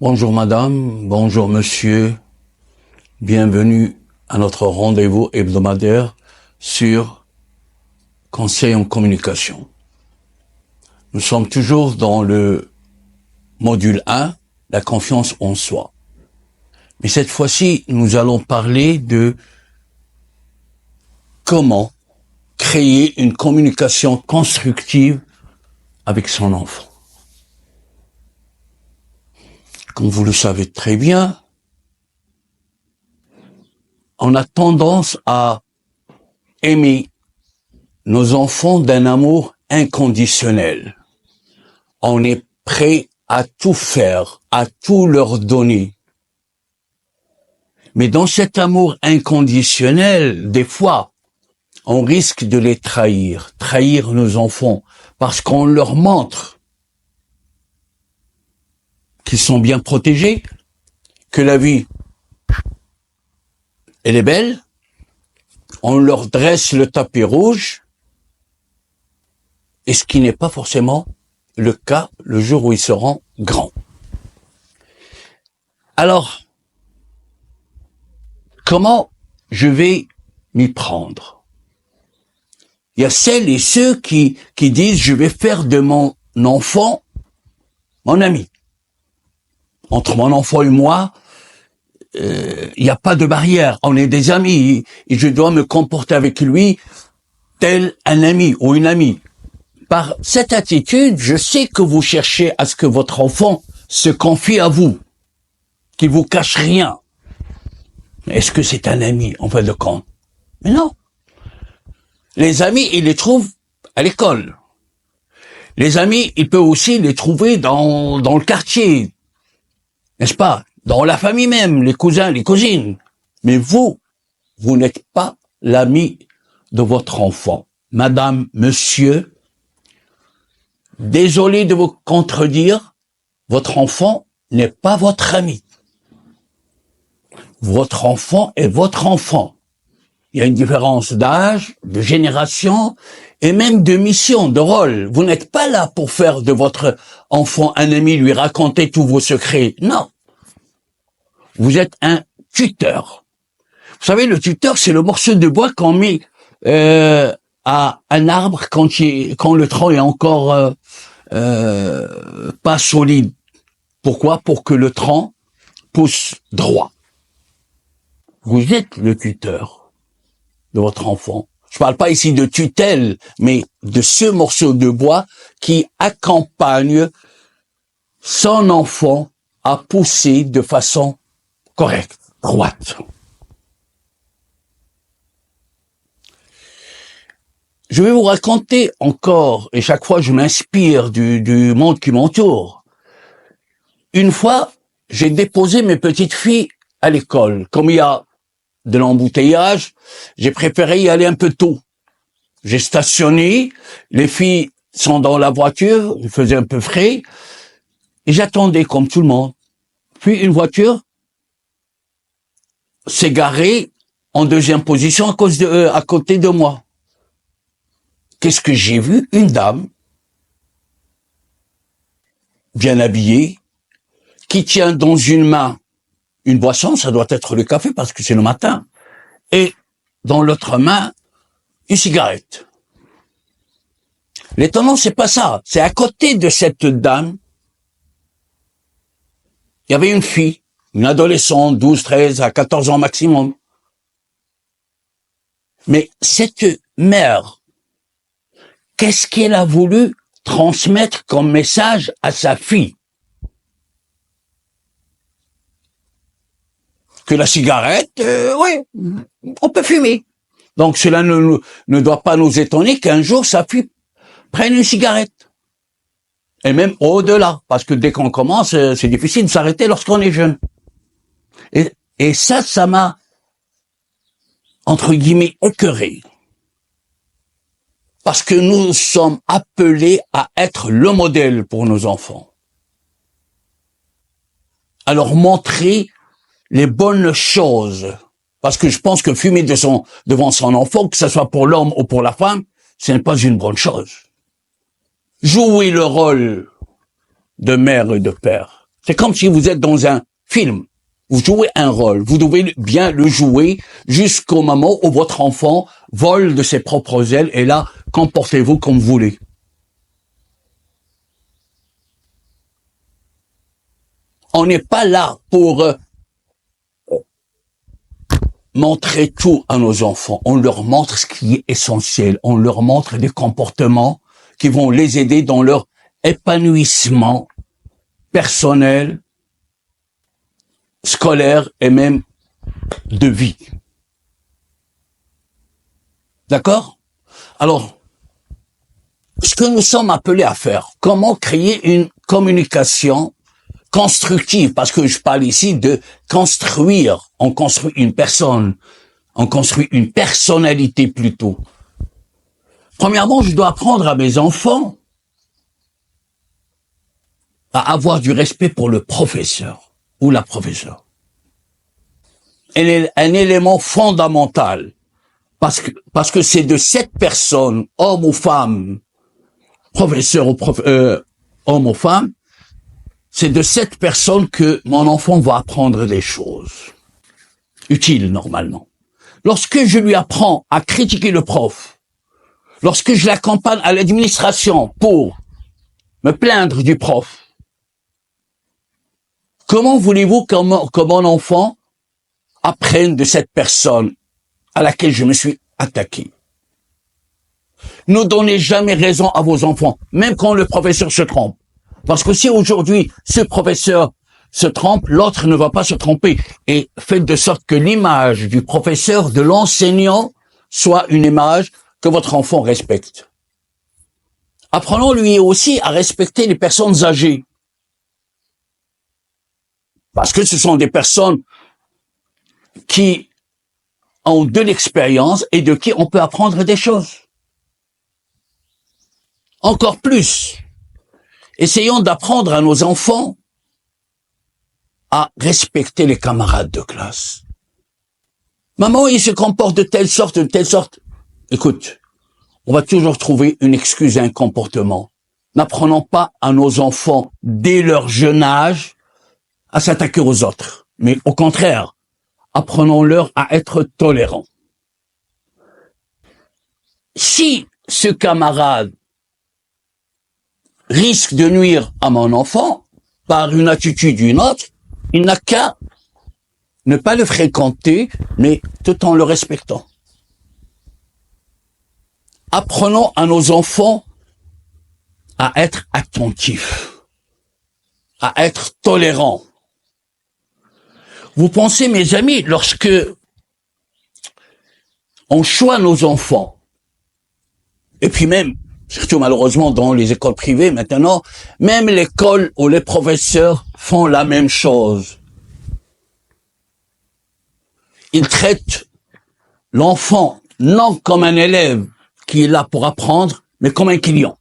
Bonjour madame, bonjour monsieur, bienvenue à notre rendez-vous hebdomadaire sur Conseil en communication. Nous sommes toujours dans le module 1, la confiance en soi. Mais cette fois-ci, nous allons parler de comment créer une communication constructive avec son enfant. Comme vous le savez très bien, on a tendance à aimer nos enfants d'un amour inconditionnel. On est prêt à tout faire, à tout leur donner. Mais dans cet amour inconditionnel, des fois, on risque de les trahir nos enfants, parce qu'on leur montre qu'ils sont bien protégés, que la vie, elle est belle, on leur dresse le tapis rouge, et ce qui n'est pas forcément le cas le jour où ils seront grands. Alors, comment je vais m'y prendre? Il y a celles et ceux qui disent « je vais faire de mon enfant mon ami ». Entre mon enfant et moi, il n'y a pas de barrière. On est des amis et je dois me comporter avec lui tel un ami ou une amie. Par cette attitude, je sais que vous cherchez à ce que votre enfant se confie à vous, qu'il vous cache rien. Est-ce que c'est un ami, en fin de compte? Mais non. Les amis, il les trouve à l'école. Les amis, il peut aussi les trouver dans le quartier. N'est-ce pas? Dans la famille même, les cousins, les cousines. Mais vous n'êtes pas l'ami de votre enfant. Madame, monsieur, désolé de vous contredire, votre enfant n'est pas votre ami. Votre enfant est votre enfant. Il y a une différence d'âge, de génération et même de mission, de rôle. Vous n'êtes pas là pour faire de votre enfant un ami, lui raconter tous vos secrets. Non. Vous êtes un tuteur. Vous savez, le tuteur, c'est le morceau de bois qu'on met à un arbre quand le tronc est encore pas solide. Pourquoi? Pour que le tronc pousse droit. Vous êtes le tuteur de votre enfant. Je parle pas ici de tutelle, mais de ce morceau de bois qui accompagne son enfant à pousser de façon correcte, droite. Je vais vous raconter encore, et chaque fois je m'inspire du monde qui m'entoure. Une fois, j'ai déposé mes petites filles à l'école. Comme il y a de l'embouteillage, j'ai préféré y aller un peu tôt. J'ai stationné, les filles sont dans la voiture, il faisait un peu frais, et j'attendais comme tout le monde. Puis une voiture s'est garée en deuxième position à côté de moi. Qu'est-ce que j'ai vu? Une dame, bien habillée, qui tient dans une main une boisson, ça doit être le café parce que c'est le matin, et dans l'autre main, une cigarette. L'étonnant, c'est pas ça. C'est à côté de cette dame, il y avait une fille, une adolescente, 12, 13 à 14 ans maximum. Mais cette mère, qu'est-ce qu'elle a voulu transmettre comme message à sa fille? Que la cigarette, oui, on peut fumer. Donc cela ne doit pas nous étonner qu'un jour sa fille prenne une cigarette. Et même au-delà, parce que dès qu'on commence, c'est difficile de s'arrêter lorsqu'on est jeune. Et ça m'a, entre guillemets, écœuré. Parce que nous sommes appelés à être le modèle pour nos enfants. Alors montrer les bonnes choses. Parce que je pense que fumer devant son enfant, que ce soit pour l'homme ou pour la femme, ce n'est pas une bonne chose. Jouer le rôle de mère et de père. C'est comme si vous êtes dans un film. Vous jouez un rôle. Vous devez bien le jouer jusqu'au moment où votre enfant vole de ses propres ailes et là, comportez-vous comme vous voulez. On n'est pas là pour montrer tout à nos enfants. On leur montre ce qui est essentiel. On leur montre des comportements qui vont les aider dans leur épanouissement personnel, scolaire et même de vie. D'accord? Alors, ce que nous sommes appelés à faire, comment créer une communication constructive, parce que je parle ici de construire. On construit une personne, on construit une personnalité plutôt. Premièrement, je dois apprendre à mes enfants à avoir du respect pour le professeur ou la professeure. Elle est un élément fondamental parce que c'est de cette personne, homme ou femme, professeur ou homme ou femme, c'est de cette personne que mon enfant va apprendre des choses utiles normalement. Lorsque je lui apprends à critiquer le prof, lorsque je l'accompagne à l'administration pour me plaindre du prof, comment voulez-vous que mon enfant apprenne de cette personne à laquelle je me suis attaqué? Ne donnez jamais raison à vos enfants, même quand le professeur se trompe. Parce que si aujourd'hui ce professeur se trompe, l'autre ne va pas se tromper. Et faites de sorte que l'image du professeur, de l'enseignant, soit une image que votre enfant respecte. Apprenons lui aussi à respecter les personnes âgées. Parce que ce sont des personnes qui ont de l'expérience et de qui on peut apprendre des choses. Encore plus, essayons d'apprendre à nos enfants à respecter les camarades de classe. Maman, il se comporte de telle sorte. Écoute, on va toujours trouver une excuse à un comportement. N'apprenons pas à nos enfants, dès leur jeune âge, à s'attaquer aux autres. Mais au contraire, apprenons-leur à être tolérants. Si ce camarade risque de nuire à mon enfant par une attitude ou une autre, il n'a qu'à ne pas le fréquenter, mais tout en le respectant. Apprenons à nos enfants à être attentifs, à être tolérants. Vous pensez, mes amis, lorsque on choisit nos enfants, et puis même, surtout malheureusement dans les écoles privées maintenant, même l'école ou les professeurs font la même chose. Ils traitent l'enfant non comme un élève qui est là pour apprendre, mais comme un client.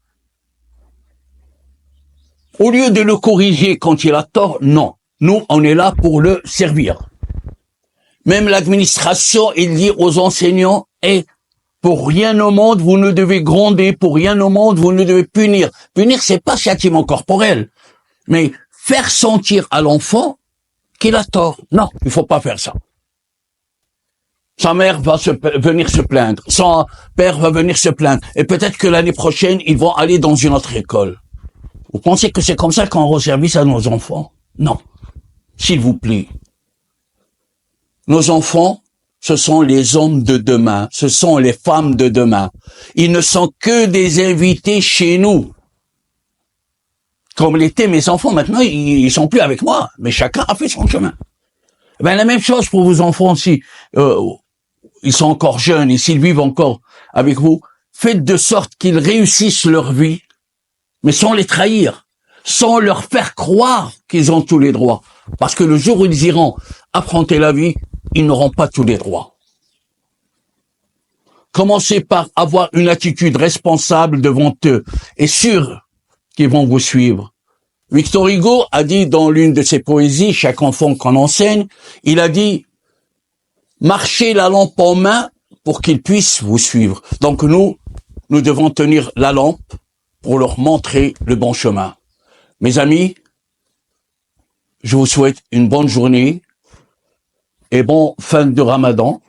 Au lieu de le corriger quand il a tort, non. Nous, on est là pour le servir. Même l'administration, il dit aux enseignants, pour rien au monde, vous ne devez gronder, pour rien au monde, vous ne devez punir. Punir, c'est pas châtiment corporel, mais faire sentir à l'enfant qu'il a tort. Non, il faut pas faire ça. Sa mère va venir se plaindre, son père va venir se plaindre, et peut-être que l'année prochaine, ils vont aller dans une autre école. Vous pensez que c'est comme ça qu'on rend service à nos enfants? Non. S'il vous plaît. Nos enfants, ce sont les hommes de demain, ce sont les femmes de demain. Ils ne sont que des invités chez nous. Comme l'étaient mes enfants, maintenant, ils sont plus avec moi, mais chacun a fait son chemin. Ben, la même chose pour vos enfants aussi. Ils sont encore jeunes et s'ils vivent encore avec vous, faites de sorte qu'ils réussissent leur vie, mais sans les trahir, sans leur faire croire qu'ils ont tous les droits. Parce que le jour où ils iront affronter la vie, ils n'auront pas tous les droits. Commencez par avoir une attitude responsable devant eux et sûrs qu'ils vont vous suivre. Victor Hugo a dit dans l'une de ses poésies, chaque enfant qu'on enseigne, il a dit « Marchez la lampe en main pour qu'ils puissent vous suivre ». Donc nous devons tenir la lampe pour leur montrer le bon chemin. Mes amis, je vous souhaite une bonne journée et bon fin de Ramadan.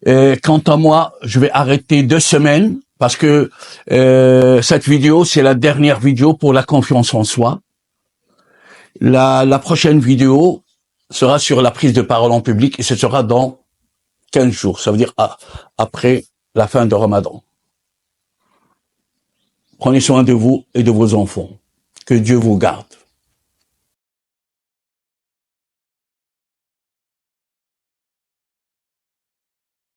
Et quant à moi, je vais arrêter 2 semaines parce que cette vidéo, c'est la dernière vidéo pour la confiance en soi. La prochaine vidéo sera sur la prise de parole en public et ce sera dans 15 jours. Ça veut dire après la fin de Ramadan. Prenez soin de vous et de vos enfants. Que Dieu vous garde.